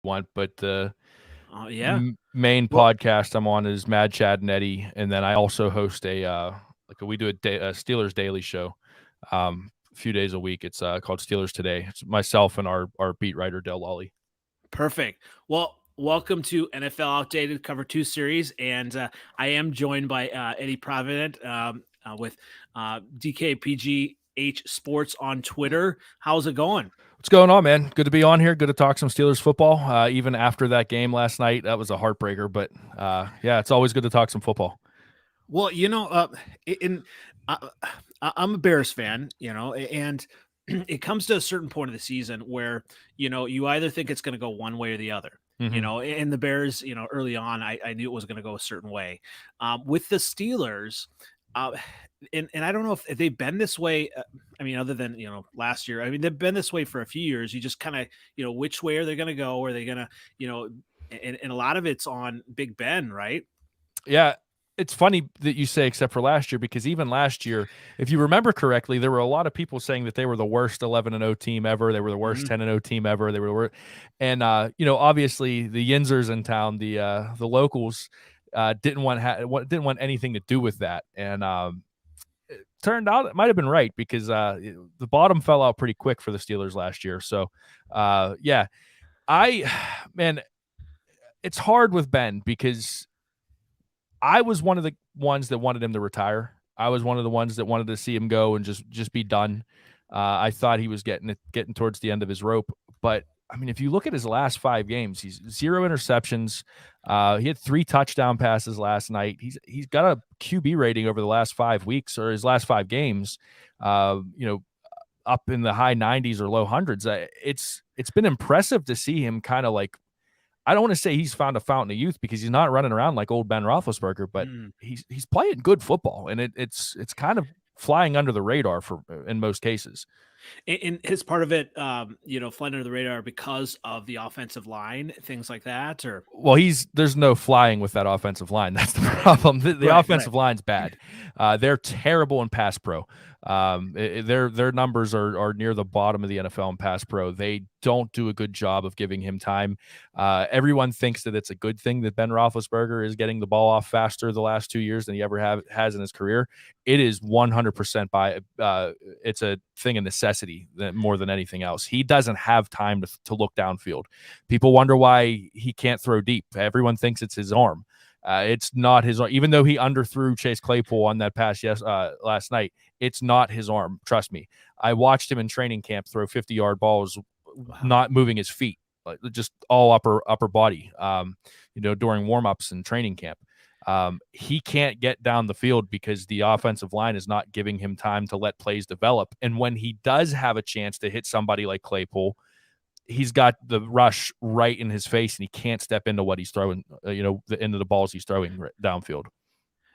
want, but the Yeah. main Well, podcast I'm on is Mad Chad and Eddie, and then I also host we do a Steelers daily show, a few days a week. It's called Steelers Today. It's myself and our beat writer Del Lawley. perfect. Well, welcome to NFL Outdated Cover 2 series, and I am joined by Eddie Provident with DKPGH Sports on Twitter. How's it going? What's going on, man? Good to be on here. Good to talk some Steelers football. Even after that game last night, that was a heartbreaker. But yeah, it's always good to talk some football. Well, I'm a Bears fan, and it comes to a certain point of the season where, you either think it's going to go one way or the other. Mm-hmm. And the Bears, early on, I knew it was going to go a certain way. With the Steelers, and I don't know if they've been this way. Other than last year, they've been this way for a few years. You just kind of which way are they going to go? Are they going to and a lot of it's on Big Ben, right? Yeah. It's funny that you say except for last year, because even last year, if you remember correctly, there were a lot of people saying that they were the worst 11-0 team ever. They were the worst 10-0 team ever. They were the worst. And, obviously the Yinzers in town, the locals, didn't want anything to do with that. And it turned out it might have been right, because the bottom fell out pretty quick for the Steelers last year. So, man, it's hard with Ben, because I was one of the ones that wanted him to retire. I was one of the ones that wanted to see him go and just be done. I thought he was getting towards the end of his rope. But if you look at his last 5 games, he's 0 interceptions. He had 3 touchdown passes last night. He's got a QB rating over the last 5 weeks, or his last 5 games, up in the high 90s or low hundreds. It's been impressive to see him kind of like, I don't want to say he's found a fountain of youth, because he's not running around like old Ben Roethlisberger, but he's playing good football, and it's kind of flying under the radar in most cases. And is part of it, flying under the radar because of the offensive line, things like that, or? Well, there's no flying with that offensive line. That's the problem. The offensive line's bad. They're terrible in pass pro. Their numbers are near the bottom of the NFL in pass pro. They don't do a good job of giving him time. Everyone thinks that it's a good thing that Ben Roethlisberger is getting the ball off faster the last 2 years than he ever has in his career. It is 100% it's a thing of necessity more than anything else. He doesn't have time to look downfield. People wonder why he can't throw deep. Everyone thinks it's his arm. It's not his arm. Even though he underthrew Chase Claypool on that pass last night, it's not his arm. Trust me. I watched him in training camp throw 50-yard balls, not moving his feet, just all upper body, during warm-ups and training camp. He can't get down the field because the offensive line is not giving him time to let plays develop. And when he does have a chance to hit somebody like Claypool, he's got the rush right in his face, and he can't step into what he's throwing, into the balls he's throwing downfield.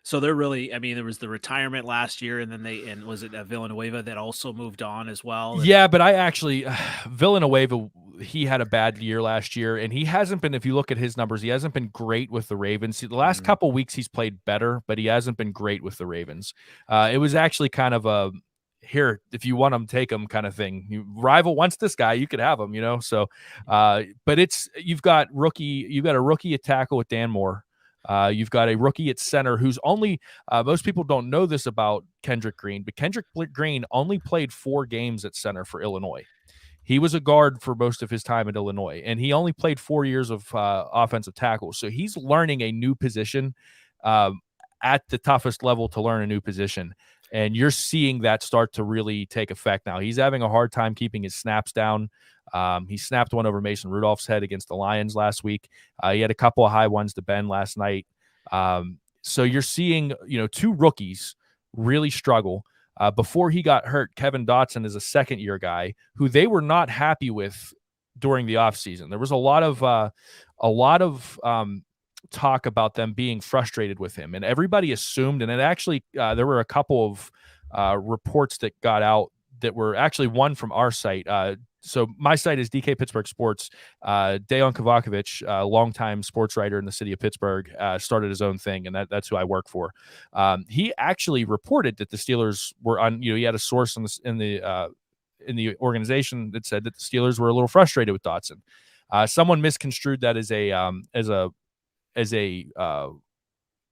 So they're really, there was the retirement last year, and then was it Villanueva that also moved on as well? Yeah, but I actually, Villanueva, he had a bad year last year, and he hasn't been, if you look at his numbers, he hasn't been great with the Ravens. The last couple weeks he's played better, but he hasn't been great with the Ravens. It was actually kind of a, here, if you want him, take him kind of thing. You rival wants this guy, you could have him, So, but you've got a rookie at tackle with Dan Moore. You've got a rookie at center who's only, most people don't know this about Kendrick Green, but Kendrick Green only played 4 games at center for Illinois. He was a guard for most of his time at Illinois, and he only played 4 years of offensive tackle. So he's learning a new position at the toughest level to learn a new position. And you're seeing that start to really take effect now. He's having a hard time keeping his snaps down. He snapped one over Mason Rudolph's head against the Lions last week. He had a couple of high ones to Ben last night. So you're seeing, 2 rookies really struggle. Before he got hurt, Kevin Dotson is a second-year guy who they were not happy with during the offseason. There was a lot of talk about them being frustrated with him, and everybody assumed, and it actually there were a couple of reports that got out that were actually one from our site. So my site is DK Pittsburgh Sports. Dejan Kovacevic, a longtime sports writer in the city of Pittsburgh, started his own thing, and that's who I work for. He actually reported that the Steelers were on. He had a source in the organization that said that the Steelers were a little frustrated with Dotson. Someone misconstrued that as a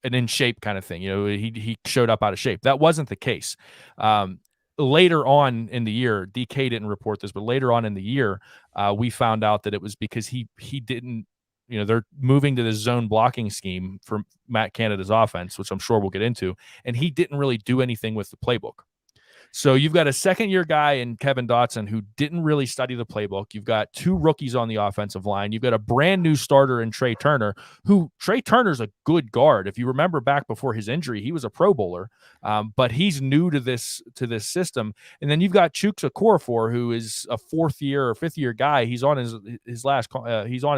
an in shape kind of thing. He showed up out of shape. That wasn't the case. Later on in the year, DK didn't report this, but later on in the year, we found out that it was because he didn't. They're moving to this zone blocking scheme for Matt Canada's offense, which I'm sure we'll get into, and he didn't really do anything with the playbook. So you've got a second-year guy in Kevin Dotson who didn't really study the playbook. You've got two rookies on the offensive line. You've got a brand-new starter in Trey Turner, Trey Turner's a good guard. If you remember back before his injury, he was a Pro Bowler, but he's new to this system. And then you've got Chuks Okorafor, who is a fourth-year or fifth-year guy. He's on his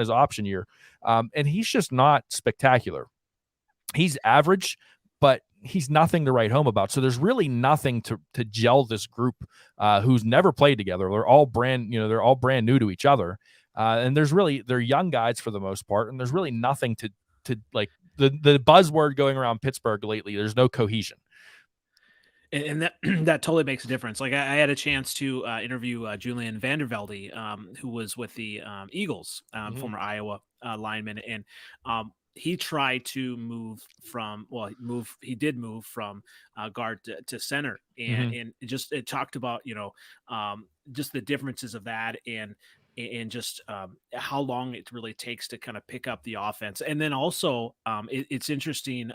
option year, and he's just not spectacular. He's average, but he's nothing to write home about. So there's really nothing to gel this group who's never played together. They're all brand new to each other. And they're young guys for the most part. And there's really nothing to like the buzzword going around Pittsburgh lately. There's no cohesion. And that that totally makes a difference. Like I had a chance to interview Julian Vandervelde, who was with the Eagles, former Iowa lineman. And he tried to move from he did move from guard to center, and just it talked about just the differences of that, and just how long it really takes to kind of pick up the offense. And then also it's interesting,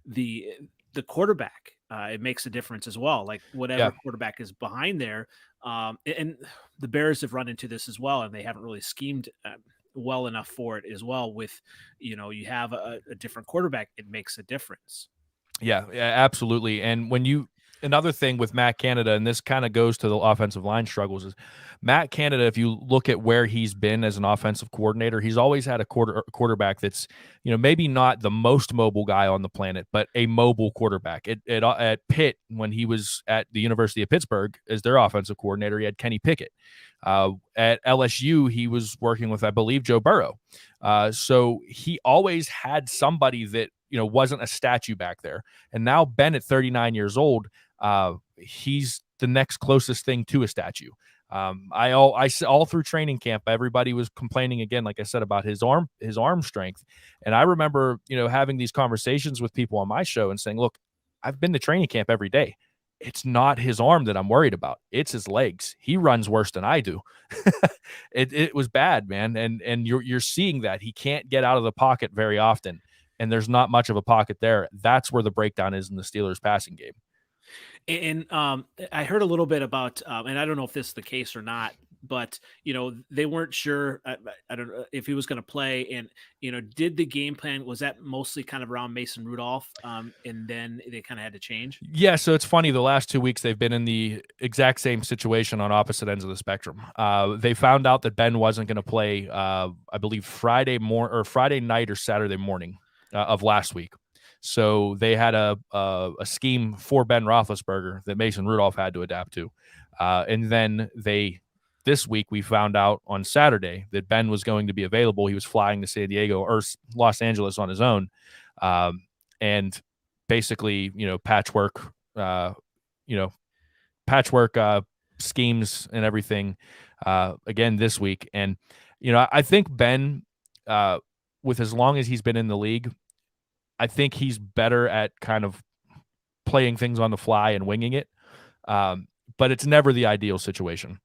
the quarterback, it makes a difference as well. Like whatever quarterback is behind there, and the Bears have run into this as well, and they haven't really schemed well enough for it as well. With you have a different quarterback, it makes a difference. Yeah, absolutely. And another thing with Matt Canada, and this kind of goes to the offensive line struggles, is Matt Canada, if you look at where he's been as an offensive coordinator, he's always had a quarterback that's, maybe not the most mobile guy on the planet, but a mobile quarterback. At Pitt, when he was at the University of Pittsburgh as their offensive coordinator, he had Kenny Pickett. At LSU, he was working with, I believe, Joe Burrow. So he always had somebody that, wasn't a statue back there. And now Ben, at 39 years old, he's the next closest thing to a statue. All through training camp, everybody was complaining again, like I said, about his arm strength. And I remember, having these conversations with people on my show and saying, look, I've been to training camp every day. It's not his arm that I'm worried about. It's his legs. He runs worse than I do. It was bad, man. And you're seeing that he can't get out of the pocket very often. And there's not much of a pocket there. That's where the breakdown is in the Steelers passing game. And I heard a little bit about, and I don't know if this is the case or not, but they weren't sure. I don't know if he was going to play, and did the game plan, was that mostly kind of around Mason Rudolph, and then they kind of had to change? Yeah, so it's funny. The last 2 weeks they've been in the exact same situation on opposite ends of the spectrum. They found out that Ben wasn't going to play, I believe Friday night or Saturday morning of last week. So they had a scheme for Ben Roethlisberger that Mason Rudolph had to adapt to. And then this week we found out on Saturday that Ben was going to be available. He was flying to San Diego or Los Angeles on his own. And basically, patchwork schemes and everything again this week. And, I think Ben, with as long as he's been in the league, I think he's better at kind of playing things on the fly and winging it. But it's never the ideal situation.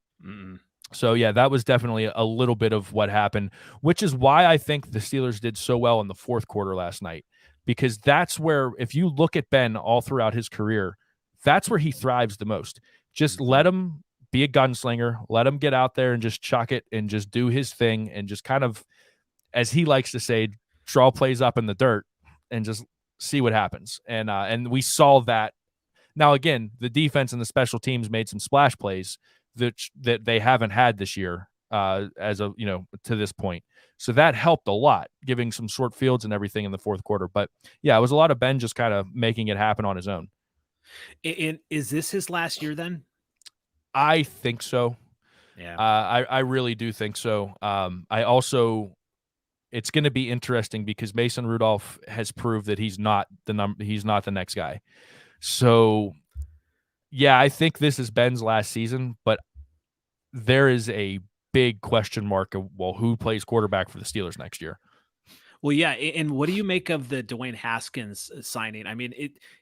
So, yeah, that was definitely a little bit of what happened, which is why I think the Steelers did so well in the fourth quarter last night, because that's where, if you look at Ben all throughout his career, that's where he thrives the most. Just let him be a gunslinger, let him get out there and just chuck it and just do his thing and just kind of, as he likes to say, draw plays up in the dirt and just see what happens. And we saw that. Now, again, the defense and the special teams made some splash plays that they haven't had this year to this point. So that helped a lot, giving some short fields and everything in the fourth quarter. But yeah, it was a lot of Ben just kind of making it happen on his own. And is this his last year then? I think so. Yeah. I really do think so. It's going to be interesting because Mason Rudolph has proved that he's not the next guy. So, yeah, I think this is Ben's last season, but there is a big question mark of, well, who plays quarterback for the Steelers next year? Well, yeah, and what do you make of the Dwayne Haskins signing? I mean,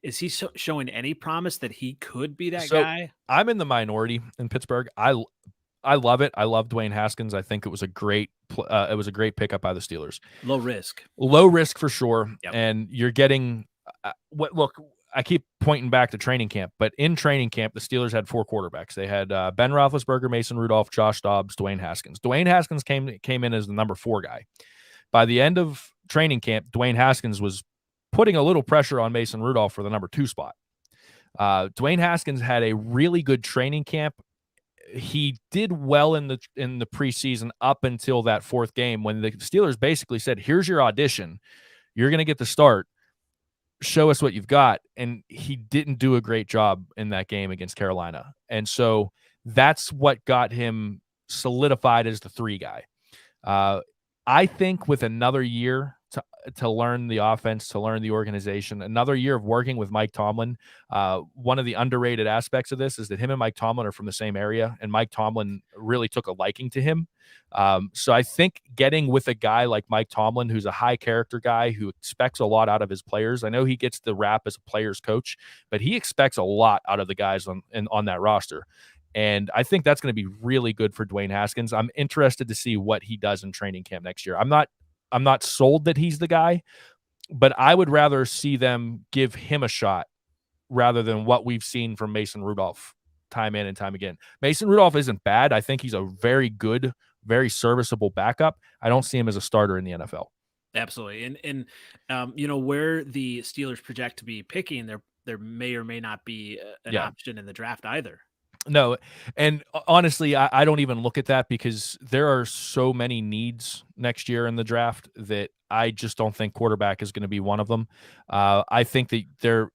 is he showing any promise that he could be that So guy? I'm in the minority in Pittsburgh. I love it. I love Dwayne Haskins. I think it was a great pickup by the Steelers. Low risk. Low risk for sure. Yep. And you're getting look, I keep pointing back to training camp, but in training camp, the Steelers had 4 quarterbacks. They had Ben Roethlisberger, Mason Rudolph, Josh Dobbs, Dwayne Haskins. Dwayne Haskins came in as the number 4 guy. By the end of training camp, Dwayne Haskins was putting a little pressure on Mason Rudolph for the number 2 spot. Dwayne Haskins had a really good training camp. He did well in the preseason up until that 4th game when the Steelers basically said, "Here's your audition. You're going to get the start. Show us what you've got." And he didn't do a great job in that game against Carolina. And so that's what got him solidified as the 3 guy. I think with another year to learn the offense, to learn the organization, another year of working with Mike Tomlin, one of the underrated aspects of this is that him and Mike Tomlin are from the same area, and Mike Tomlin really took a liking to him. So I think getting with a guy like Mike Tomlin, who's a high character guy who expects a lot out of his players. I know he gets the rap as a player's coach, but he expects a lot out of the guys on that roster. And I think that's going to be really good for Dwayne Haskins. I'm interested to see what he does in training camp next year. I'm not sold that he's the guy, but I would rather see them give him a shot rather than what we've seen from Mason Rudolph time in and time again. Mason Rudolph isn't bad. I think he's a very good, very serviceable backup. I don't see him as a starter in the NFL. Absolutely. And you know, where the Steelers project to be picking, there may or may not be an option in the draft either. No, and honestly, I don't even look at that because there are so many needs next year in the draft that I just don't think quarterback is going to be one of them. I think that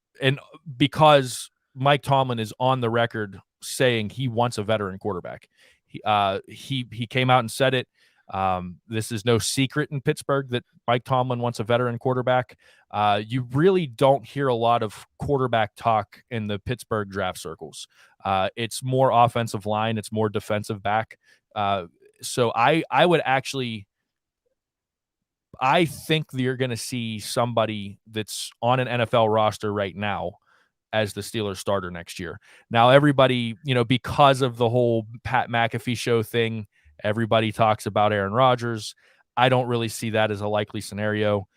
because Mike Tomlin is on the record saying he wants a veteran quarterback. He came out and said it. This is no secret in Pittsburgh that Mike Tomlin wants a veteran quarterback. You really don't hear a lot of quarterback talk in the Pittsburgh draft circles. It's more offensive line. It's more defensive back. So I think that you're going to see somebody that's on an NFL roster right now as the Steelers starter next year. Now, everybody, because of the whole Pat McAfee show thing, everybody talks about Aaron Rodgers. I don't really see that as a likely scenario.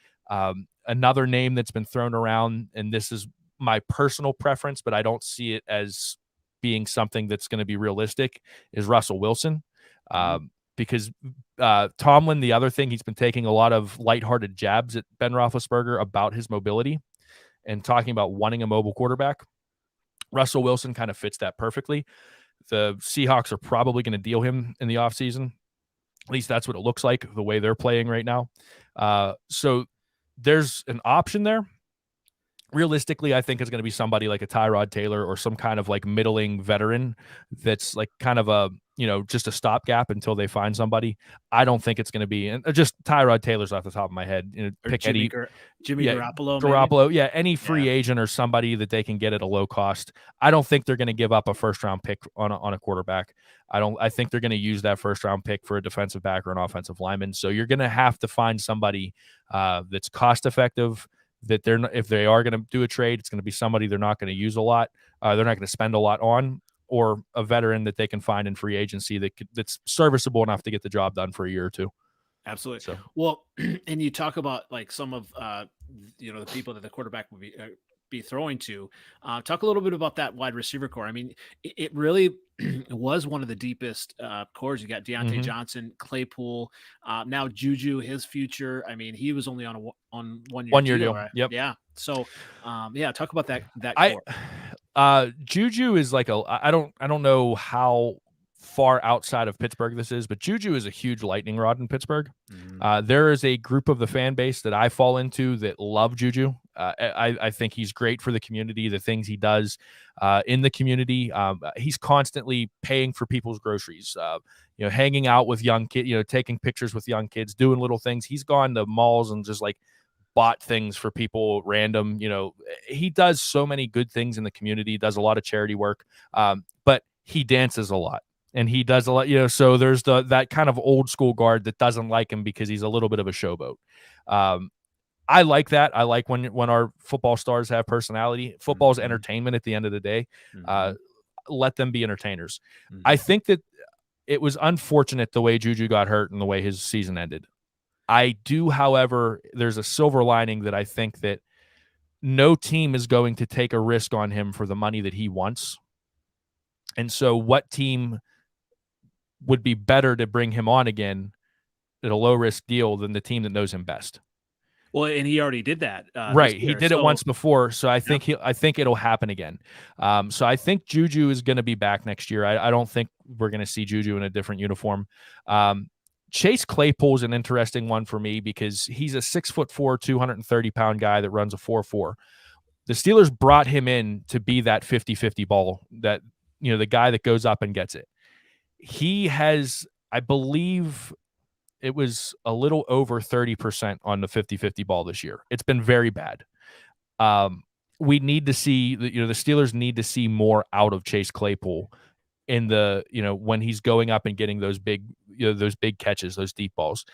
Another name that's been thrown around, and this is my personal preference, but I don't see it as being something that's going to be realistic, is Russell Wilson. Because Tomlin, the other thing, he's been taking a lot of lighthearted jabs at Ben Roethlisberger about his mobility and talking about wanting a mobile quarterback. Russell Wilson kind of fits that perfectly. The Seahawks are probably going to deal him in the offseason. At least that's what it looks like, the way they're playing right now. So there's an option there. Realistically, I think it's going to be somebody like a Tyrod Taylor or some kind of like middling veteran that's like kind of a, just a stopgap until they find somebody. I don't think it's going to be, and just Tyrod Taylor's off the top of my head. Pick Jimmy Garoppolo. Garoppolo, any free agent or somebody that they can get at a low cost. I don't think they're going to give up a first-round pick on a quarterback. I think they're going to use that first-round pick for a defensive back or an offensive lineman. So you're going to have to find somebody that's cost-effective, that if they are going to do a trade, it's going to be somebody they're not going to use a lot. They're not going to spend a lot on, or a veteran that they can find in free agency that's serviceable enough to get the job done for a year or two. Absolutely. So. Well, and you talk about like some of the people that the quarterback would be throwing to. Talk a little bit about that wide receiver core. I mean, it really was one of the deepest cores. You got Deontay Johnson, Claypool, now Juju, his future. I mean, he was only on a 1 year deal. Right? Yep. Yeah. So, talk about that core. Juju is like I don't know how far outside of Pittsburgh this is, but Juju is a huge lightning rod in Pittsburgh. There is a group of the fan base that I fall into that love Juju. I think he's great for the community, the things he does in the community. He's constantly paying for people's groceries, hanging out with young kids, taking pictures with young kids, doing little things. He's gone to malls and just like bought things for people random. He does so many good things in the community, does a lot of charity work, but he dances a lot. and he does a lot, so there's that kind of old school guard that doesn't like him because he's a little bit of a showboat. I like that. I like when our football stars have personality. Football's entertainment at the end of the day. Let them be entertainers. I think that it was unfortunate the way Juju got hurt and the way his season ended. I do, however, there's a silver lining that I think that no team is going to take a risk on him for the money that he wants. And so what team would be better to bring him on again at a low-risk deal than the team that knows him best? Well, and he already did that. Right. He did it once before, so I think it'll happen again. So I think Juju is going to be back next year. I don't think we're going to see Juju in a different uniform. Chase Claypool is an interesting one for me because he's a 6'4", 230-pound guy that runs a 4.4. The Steelers brought him in to be that 50-50 ball, that the guy that goes up and gets it. He has, I believe, it was a little over 30% on the 50-50 ball this year. It's been very bad. We need to see, the Steelers need to see more out of Chase Claypool in the, when he's going up and getting those big catches, those deep balls.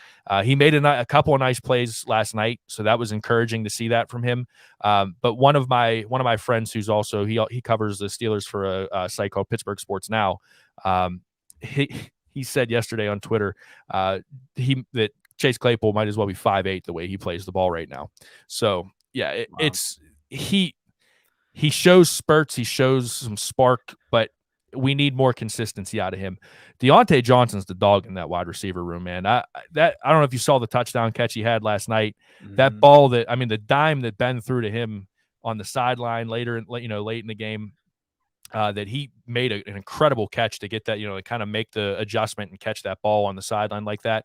He made a couple of nice plays last night, so that was encouraging to see that from him. But one of my friends who's also, he covers the Steelers for a site called Pittsburgh Sports Now. He said yesterday on Twitter that Chase Claypool might as well be 5'8" the way he plays the ball right now. So yeah, he shows spurts, he shows some spark, but we need more consistency out of him. Deontay Johnson's the dog in that wide receiver room, man. I don't know if you saw the touchdown catch he had last night. That ball the dime that Ben threw to him on the sideline late in the game. That he made an incredible catch to get that, to kind of make the adjustment and catch that ball on the sideline like that.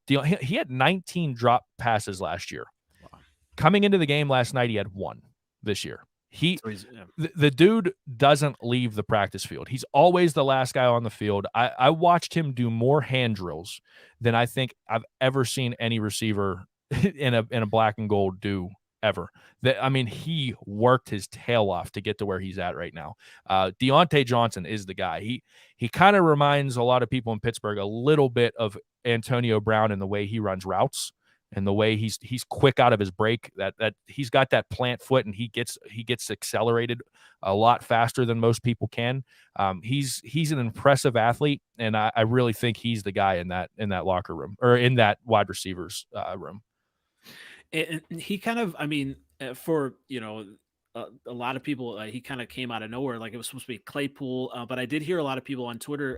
He had 19 drop passes last year. Wow. Coming into the game last night, he had 1 this year. The dude doesn't leave the practice field. He's always the last guy on the field. I watched him do more hand drills than I think I've ever seen any receiver in a black and gold do ever. He worked his tail off to get to where he's at right now. Deontay Johnson is the guy. He kind of reminds a lot of people in Pittsburgh a little bit of Antonio Brown in the way he runs routes and the way he's quick out of his break. That he's got that plant foot and he gets accelerated a lot faster than most people can. He's an impressive athlete, and I really think he's the guy in that locker room, or in that wide receivers room. And he kind of, for, a lot of people, he kind of came out of nowhere. Like it was supposed to be Claypool. But I did hear a lot of people on Twitter,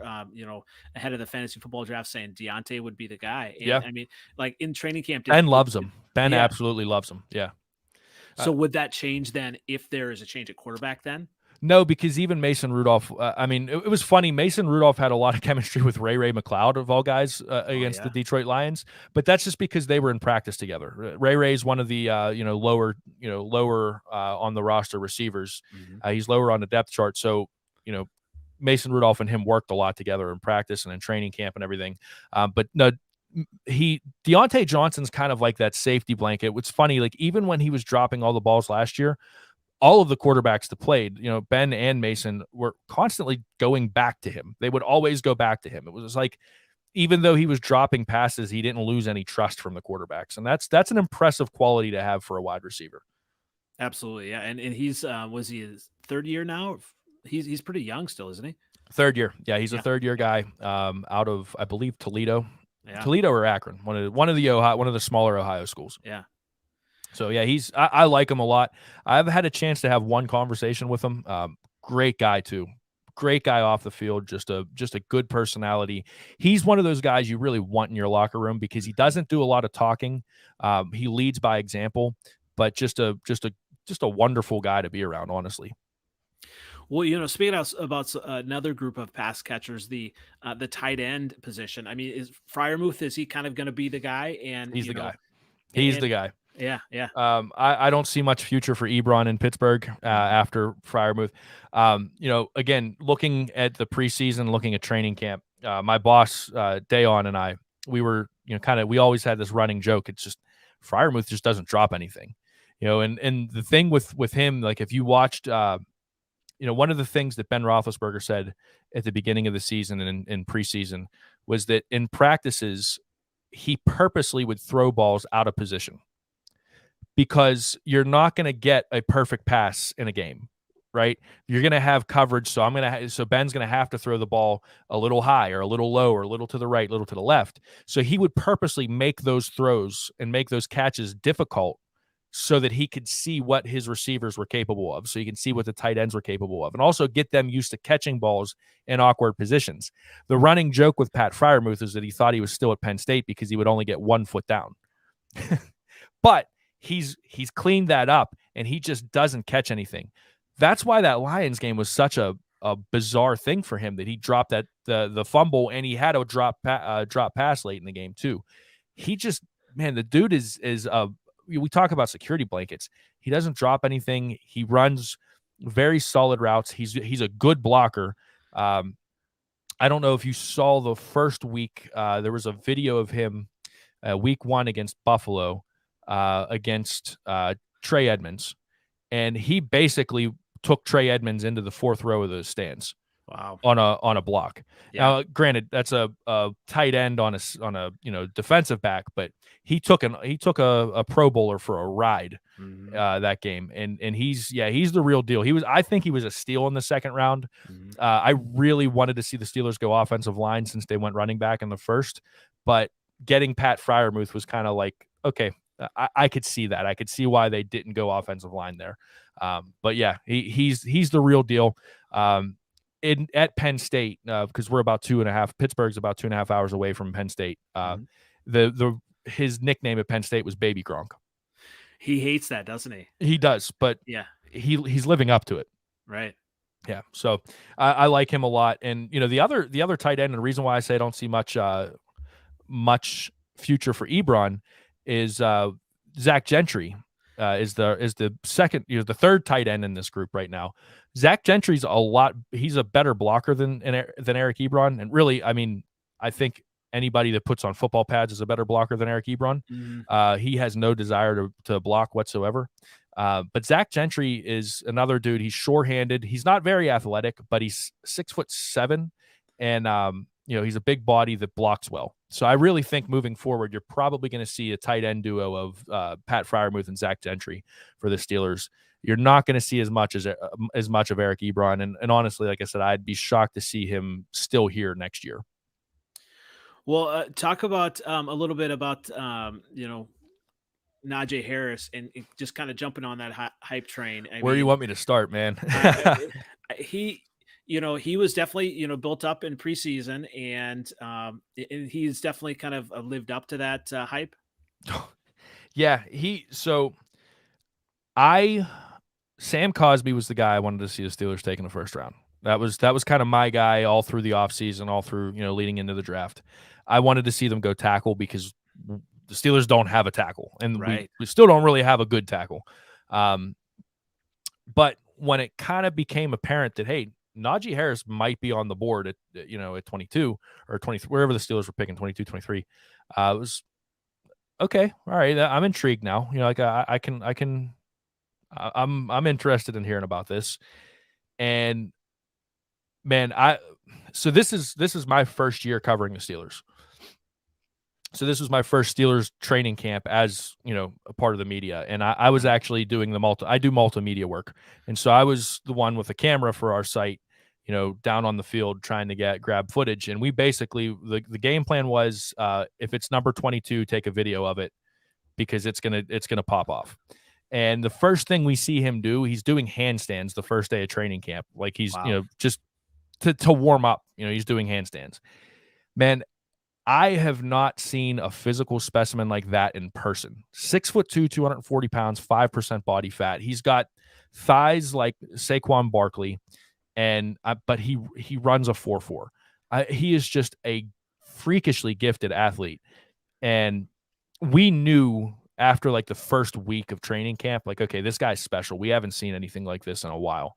ahead of the fantasy football draft saying Deontay would be the guy. And, yeah. Like in training camp. Ben loves him. Ben absolutely loves him. Yeah. So would that change then if there is a change at quarterback then? No, because even Mason Rudolph, it was funny. Mason Rudolph had a lot of chemistry with Ray McLeod, of all guys, against the Detroit Lions. But that's just because they were in practice together. Ray's one of the lower on the roster receivers. He's lower on the depth chart. So Mason Rudolph and him worked a lot together in practice and in training camp and everything. But no, Deontay Johnson's kind of like that safety blanket. It's funny, like even when he was dropping all the balls last year, all of the quarterbacks that played, Ben and Mason, were constantly going back to him. They would always go back to him. It was like, even though he was dropping passes, he didn't lose any trust from the quarterbacks. And that's an impressive quality to have for a wide receiver. Absolutely. Yeah. And he's, was he his third year now? He's pretty young still, isn't he? Third year. Yeah. He's a third year guy, out of, I believe, Toledo, or Akron, one of the smaller Ohio schools. Yeah. So yeah, I like him a lot. I've had a chance to have one conversation with him. Great guy too. Great guy off the field. Just a good personality. He's one of those guys you really want in your locker room because he doesn't do a lot of talking. He leads by example, but just a wonderful guy to be around, honestly. Well, speaking about another group of pass catchers, the tight end position. Is Freiermuth, is he kind of going to be the guy? And he's the guy. He's the guy. Yeah. I don't see much future for Ebron in Pittsburgh after Freiermuth. Again, looking at the preseason, looking at training camp, my boss, Dayon, and I, we were, we always had this running joke. It's just Freiermuth just doesn't drop anything, and the thing with him, like if you watched one of the things that Ben Roethlisberger said at the beginning of the season and in preseason was that in practices, he purposely would throw balls out of position because you're not going to get a perfect pass in a game, right? You're going to have coverage. So so Ben's going to have to throw the ball a little high or a little low or a little to the right, a little to the left. So he would purposely make those throws and make those catches difficult so that he could see what his receivers were capable of. So you can see what the tight ends were capable of and also get them used to catching balls in awkward positions. The running joke with Pat Freiermuth is that he thought he was still at Penn State because he would only get 1 foot down. But he's cleaned that up and he just doesn't catch anything. That's why that Lions game was such a bizarre thing for him, that he dropped the fumble and he had a drop pass late in the game too. He just, man, the dude is we talk about security blankets. He doesn't drop anything. He runs very solid routes. He's a good blocker. I don't know if you saw the first week. There was a video of him week 1 against Buffalo against Trey Edmonds, and he basically took Trey Edmonds into the 4th row of the stands. Wow. On a block. Yeah. Now, granted, that's a tight end on a defensive back, but he took a Pro Bowler for a ride that game, and he's the real deal. I think he was a steal in the 2nd round. I really wanted to see the Steelers go offensive line since they went running back in the 1st, but getting Pat Freiermuth was kind of like, okay, I could see that. I could see why they didn't go offensive line there. But yeah, he's the real deal. At Penn State, because we're about 2.5. Pittsburgh's about 2.5 hours away from Penn State. His nickname at Penn State was Baby Gronk. He hates that, doesn't he? He does, but yeah, he's living up to it. Right. Yeah. So I like him a lot, and the other tight end, and the reason why I say I don't see much future for Ebron is Zach Gentry. Is the second, the 3rd tight end in this group right now. Zach Gentry's he's a better blocker than Eric Ebron. And really, I mean, I think anybody that puts on football pads is a better blocker than Eric Ebron. He has no desire to block whatsoever. But Zach Gentry is another dude. He's sure-handed. He's not very athletic, but he's 6'7", and he's a big body that blocks well. So I really think moving forward, you're probably going to see a tight end duo of Pat Freiermuth and Zach Gentry for the Steelers. You're not going to see as much of Eric Ebron, and honestly, like I said, I'd be shocked to see him still here next year. Well, talk about a little bit about Najee Harris and just kind of jumping on that hype train. Where do you want me to start, man? He was definitely, built up in preseason, and he's definitely kind of lived up to that hype. Yeah, Sam Cosby was the guy I wanted to see the Steelers take in the 1st round. That was kind of my guy all through the offseason, all through, leading into the draft. I wanted to see them go tackle because the Steelers don't have a tackle, and we still don't really have a good tackle. But when it kind of became apparent that, hey, Najee Harris might be on the board at 22 or 23, wherever the Steelers were picking, 22, 23, it was okay. All right. I'm intrigued now. I'm interested in hearing about this. And man, so this is my first year covering the Steelers. So this was my first Steelers training camp as, a part of the media. And I was actually doing I do multimedia work. And so I was the one with the camera for our site, down on the field trying to grab footage. And we basically, the game plan was, if it's number 22, take a video of it because it's going to pop off. And the first thing we see him do, he's doing handstands the first day of training camp. Like he's, just to warm up, he's doing handstands. Man, I have not seen a physical specimen like that in person. 6'2", 240 pounds, 5% body fat. He's got thighs like Saquon Barkley, but he runs a 4.4. He is just a freakishly gifted athlete, and we knew after like the first week of training camp, like, okay, this guy's special. We haven't seen anything like this in a while.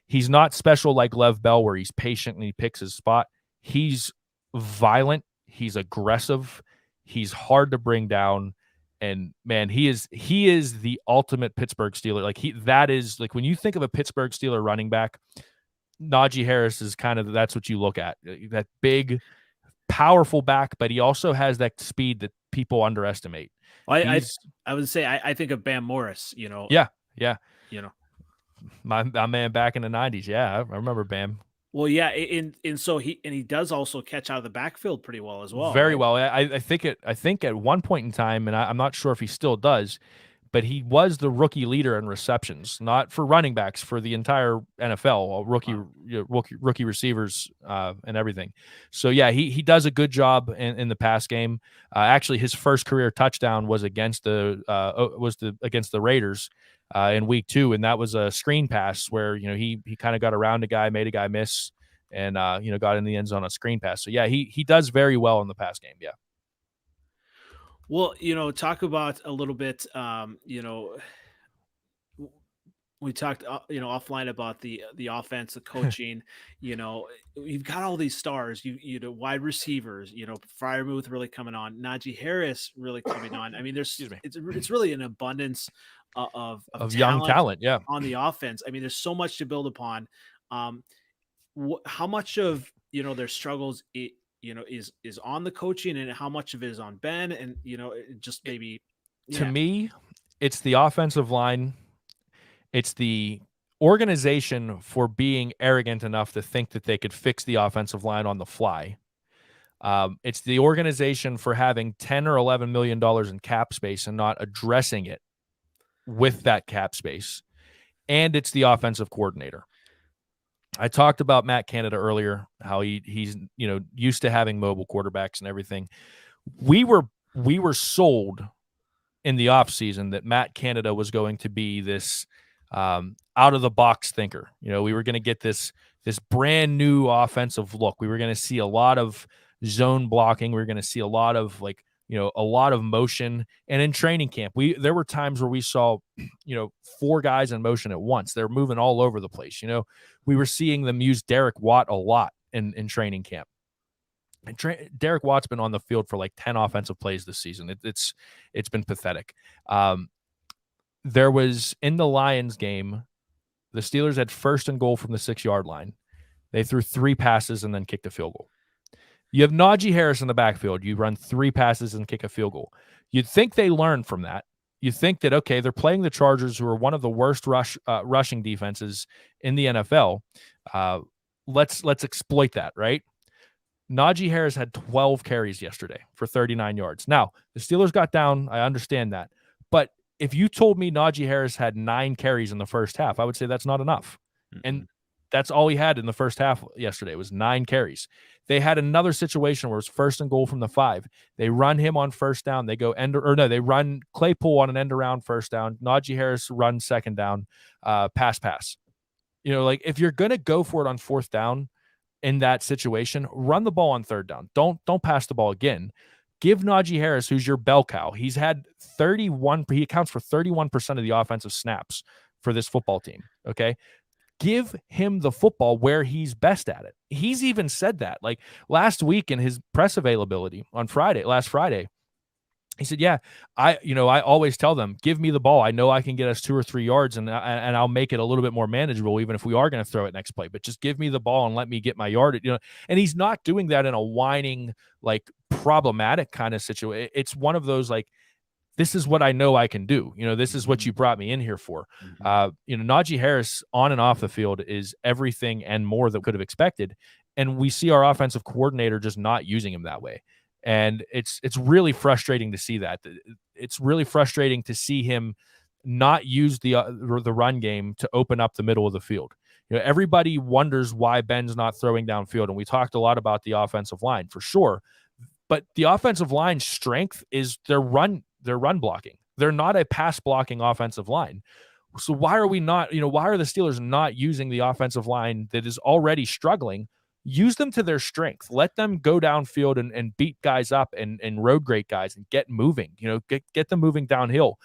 He's not special like Lev Bell, where he's patient and he picks his spot. He's violent. He's aggressive. He's hard to bring down. And man, he is the ultimate Pittsburgh Steeler. Like that is like when you think of a Pittsburgh Steeler running back, Najee Harris is kind of that's what you look at. That big, powerful back, but he also has that speed that people underestimate. Well, I would say I think of Bam Morris. Yeah. My man back in the 90s. Yeah, I remember Bam. Well, yeah, and so he does also catch out of the backfield pretty well as well. Very right? well. I think at one point in time, and I'm not sure if he still does, but he was the rookie leader in receptions, not for running backs, for the entire NFL, rookie receivers and everything. So yeah, he does a good job in the pass game. Actually, his first career touchdown was against the Raiders in week 2, and that was a screen pass where he kind of got around a guy, made a guy miss, and got in the end zone on a screen pass. So yeah, he does very well in the pass game. Yeah. Well, talk about a little bit. We talked, offline about the offense, the coaching. You've got all these stars. Wide receivers. Freiermuth really coming on. Najee Harris really coming on. I mean, it's really an abundance of young talent. Yeah. On the offense. I mean, there's so much to build upon. How much of their struggles is on the coaching, and how much of it is on Ben, and just maybe. To me, it's the offensive line. It's the organization for being arrogant enough to think that they could fix the offensive line on the fly. It's the organization for having $10 or $11 million in cap space and not addressing it with that cap space. And it's the offensive coordinator. I talked about Matt Canada earlier, how he's used to having mobile quarterbacks and everything. We were sold in the offseason that Matt Canada was going to be this out of the box thinker. We were going to get this brand new offensive look. We were going to see a lot of zone blocking. We were going to see a lot of a lot of motion. And in training camp, there were times where we saw 4 guys in motion at once. They're moving all over the place. We were seeing them use Derek Watt a lot in training camp. And Derek Watt's been on the field for like 10 offensive plays this season. It's been pathetic. There was, in the Lions game, the Steelers had 1st and goal from the 6-yard line. They threw 3 passes and then kicked a field goal. You have Najee Harris in the backfield. You run 3 passes and kick a field goal. You'd think they learned from that. You think that, okay, they're playing the Chargers, who are one of the worst rushing defenses in the NFL. Let's exploit that, right? Najee Harris had 12 carries yesterday for 39 yards. Now, the Steelers got down. I understand that. But if you told me Najee Harris had 9 carries in the first half, I would say that's not enough. Mm-hmm. And that's all he had in the first half yesterday was 9 carries. They had another situation where it's 1st and goal from the 5. They run him on 1st down. They go they run Claypool on an end around 1st down. Najee Harris runs 2nd down, pass. If you're going to go for it on 4th down in that situation, run the ball on 3rd down. Don't pass the ball again. Give Najee Harris, who's your bell cow. He accounts for 31% of the offensive snaps for this football team. Okay. Give him the football where he's best at it. He's even said that. Like last week in his press availability on last Friday, he said, yeah, I always tell them, give me the ball. I know I can get us 2 or 3 yards and I'll make it a little bit more manageable, even if we are going to throw it next play, but just give me the ball and let me get my yard. And he's not doing that in a whining, like problematic kind of situation. It's one of those, like, this is what I know I can do. This is what you brought me in here for. Najee Harris on and off the field is everything and more that we could have expected. And we see our offensive coordinator just not using him that way. And it's really frustrating to see that. It's really frustrating to see him not use the run game to open up the middle of the field. Everybody wonders why Ben's not throwing downfield. And we talked a lot about the offensive line for sure. But the offensive line's strength is their run blocking. They're not a pass blocking offensive line. So why are the Steelers not using the offensive line that is already struggling? Use them to their strength. Let them go downfield and beat guys up and road grade guys and get moving, get them moving downhill.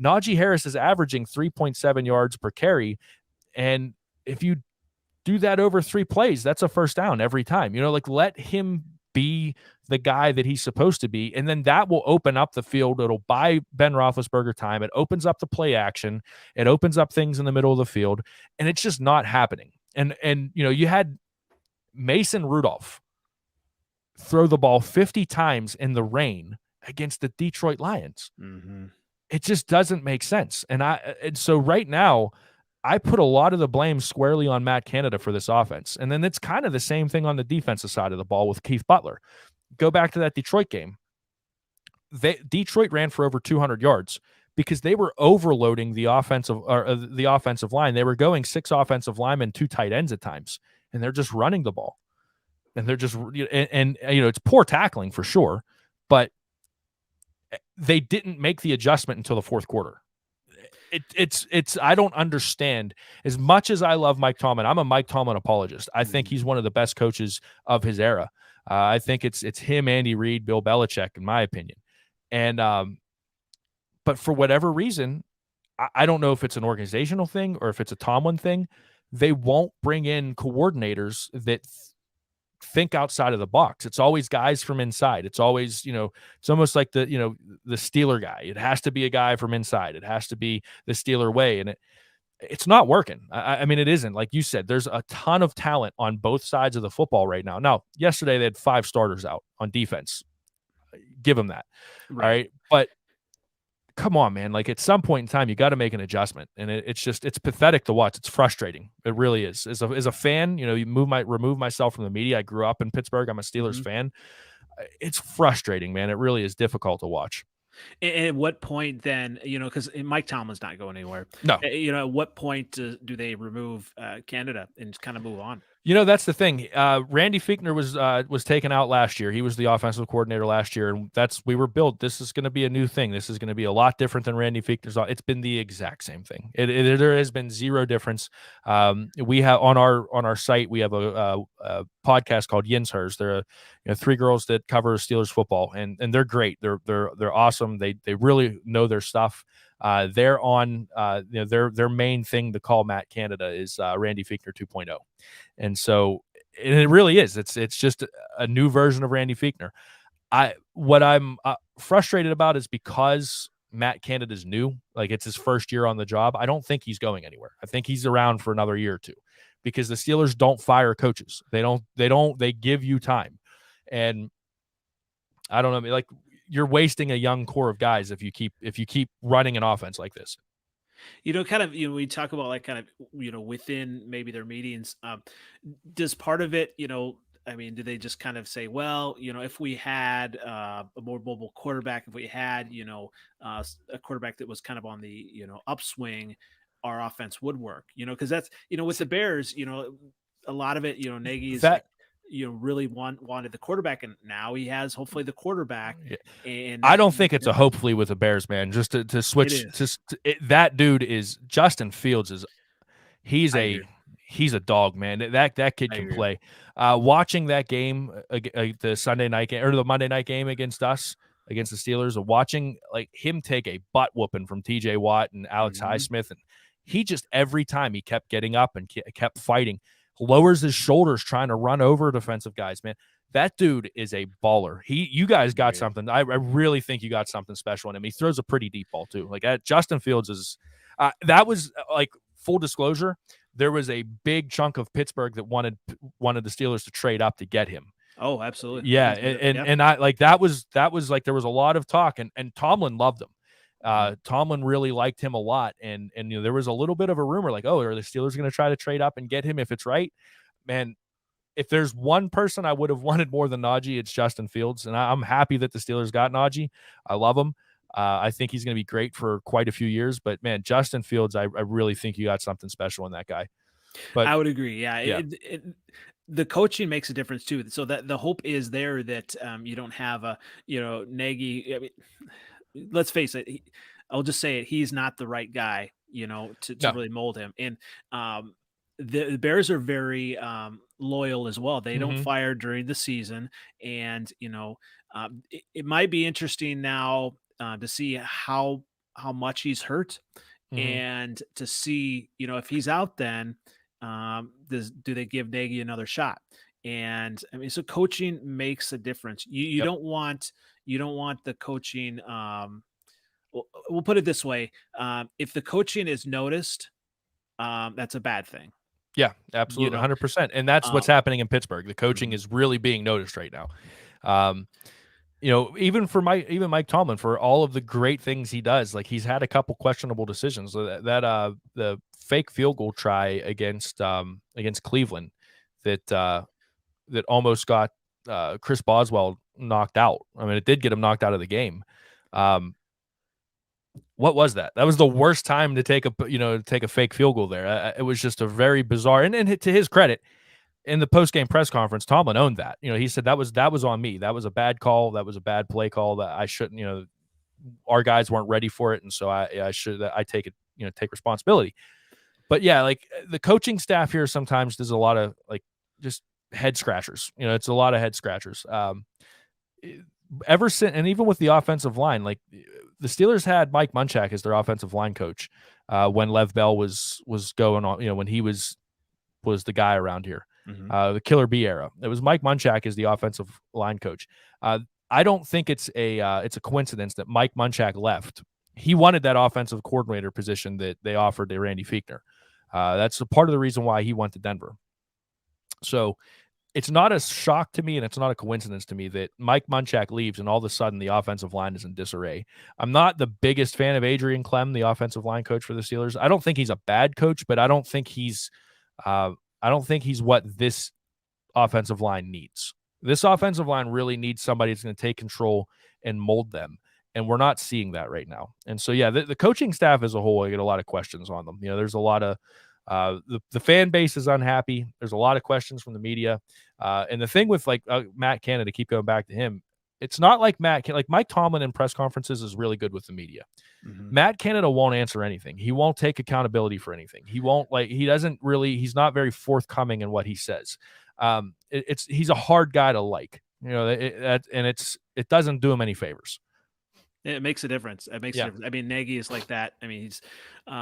Najee Harris is averaging 3.7 yards per carry. And if you do that over 3 plays, that's a 1st down every time. Let him be the guy that he's supposed to be. And then that will open up the field. It'll buy Ben Roethlisberger time. It opens up the play action. It opens up things in the middle of the field. And it's just not happening. And you had Mason Rudolph throw the ball 50 times in the rain against the Detroit Lions. Mm-hmm. It just doesn't make sense. And so right now, I put a lot of the blame squarely on Matt Canada for this offense. And then it's kind of the same thing on the defensive side of the ball with Keith Butler. Go back to that Detroit game. Detroit ran for over 200 yards because they were overloading the offensive line. They were going 6 offensive linemen, 2 tight ends at times, and they're just running the ball. And they're just and it's poor tackling for sure, but they didn't make the adjustment until the fourth quarter. It's I don't understand. As much as I love Mike Tomlin, I'm a Mike Tomlin apologist. I think he's one of the best coaches of his era. I think it's him, Andy Reid, Bill Belichick, in my opinion. And but for whatever reason, I don't know if it's an organizational thing or if it's a Tomlin thing. They won't bring in coordinators that think outside of the box. It's always guys from inside. It's always, it's almost like the Steeler guy. It has to be a guy from inside. It has to be the Steeler way. And it's not working. I mean, it isn't. Like you said, there's a ton of talent on both sides of the football right now. Now, yesterday they had 5 starters out on defense. Give them that. Right. All right. But come on, man. Like at some point in time, you got to make an adjustment. And it's pathetic to watch. It's frustrating. It really is. As a fan, you remove myself from the media. I grew up in Pittsburgh. I'm a Steelers fan. It's frustrating, man. It really is difficult to watch. And at what point then, because Mike Tomlin's not going anywhere. No. At what point do they remove Canada and kind of move on? That's the thing. Randy Fichtner was taken out last year. He was the offensive coordinator last year, and we were built. This is going to be a new thing. This is going to be a lot different than Randy Fichtner's. It's been the exact same thing. There has been zero difference. We have on our site we have a podcast called Yins Hers. They're 3 girls that cover Steelers football, and they're great. They're awesome. They really know their stuff. They're on their main thing to call Matt Canada is Randy Fichtner 2.0. And so it really is. It's just a new version of Randy Fichtner. What I'm frustrated about is because Matt Canada's new, like it's his first year on the job. I don't think he's going anywhere. I think he's around for another year or two because the Steelers don't fire coaches. They give you time. And I don't know, like you're wasting a young core of guys if you keep running an offense like this. We talk about like kind of, within maybe their meetings, does part of it, I mean, do they just kind of say, well, if we had a more mobile quarterback, if we had, a quarterback that was kind of on the, upswing, our offense would work, because that's, with the Bears, a lot of it, Nagy is that, really wanted the quarterback, and now he has hopefully the quarterback. Yeah. And I don't think it's a hopefully with the Bears, man. Just to switch, that dude is Justin Fields is he's a dog, man. That kid can play. Watching that game, the Sunday night game or the Monday night game against the Steelers, watching like him take a butt whooping from T.J. Watt and Alex Highsmith, and he just every time he kept getting up and kept fighting. Lowers his shoulders trying to run over defensive guys, man. That dude is a baller. You guys got something. I really think you got something special in him. He throws a pretty deep ball too. Like Justin Fields is that was like full disclosure. There was a big chunk of Pittsburgh that wanted the Steelers to trade up to get him. Oh, absolutely. Yeah. And I like that was like there was a lot of talk and Tomlin loved him. Tomlin really liked him a lot, and there was a little bit of a rumor like, oh, are the Steelers going to try to trade up and get him if it's right? Man, if there's one person I would have wanted more than Najee, it's Justin Fields, and I'm happy that the Steelers got Najee. I love him. I think he's going to be great for quite a few years, but man, Justin Fields, I really think you got something special in that guy. But I would agree. Yeah. The coaching makes a difference too. So that the hope is there that you don't have a Nagy. I mean, let's face it. I'll just say it. He's not the right guy, to really mold him. And the Bears are very loyal as well. They don't fire during the season, and it might be interesting now to see how much he's hurt, and to see if he's out, then do they give Nagy another shot? And I mean, so coaching makes a difference. You Yep. don't want the coaching. We'll put it this way: if the coaching is noticed, that's a bad thing. Yeah, You absolutely, know, 100%, and that's uh, what's happening in Pittsburgh. The coaching mhm, is really being noticed right now. Um, even for Mike Tomlin, for all of the great things he does, like he's had a couple questionable decisions. So the fake field goal try against Cleveland that almost got Chris Boswell knocked out. I mean, it did get him knocked out of the game. Um, what was that? That was the worst time to take a fake field goal there. It was just a very bizarre. And to his credit, in the post game press conference, Tomlin owned that. He said that was on me. That was a bad call. That was a bad play call. That I shouldn't. Our guys weren't ready for it, and so I take it. Take responsibility. But yeah, like the coaching staff here sometimes does a lot of like just head scratchers. It's a lot of head scratchers. Ever since, and even with the offensive line, like the Steelers had Mike Munchak as their offensive line coach when Lev Bell was going on. When he was the guy around here, mhm. the Killer B era. It was Mike Munchak as the offensive line coach. I don't think it's a coincidence that Mike Munchak left. He wanted that offensive coordinator position that they offered to Randy Fichtner. That's a part of the reason why he went to Denver. So it's not a shock to me, and it's not a coincidence to me that Mike Munchak leaves and all of a sudden the offensive line is in disarray. I'm not the biggest fan of Adrian Clem, the offensive line coach for the Steelers. I don't think he's a bad coach, but I don't think he's what this offensive line needs. This offensive line really needs somebody that's going to take control and mold them. And we're not seeing that right now. And so, yeah, the coaching staff as a whole, I get a lot of questions on them. There's a lot of the fan base is unhappy. There's a lot of questions from the media. And the thing with Matt Canada, keep going back to him, it's not like Mike Tomlin in press conferences is really good with the media. Mhm. Matt Canada won't answer anything. He won't take accountability for anything. He's not very forthcoming in what he says. He's a hard guy to like, it doesn't do him any favors. It makes a difference. It makes a Yeah. difference. I mean, Nagy is like that. I mean, he's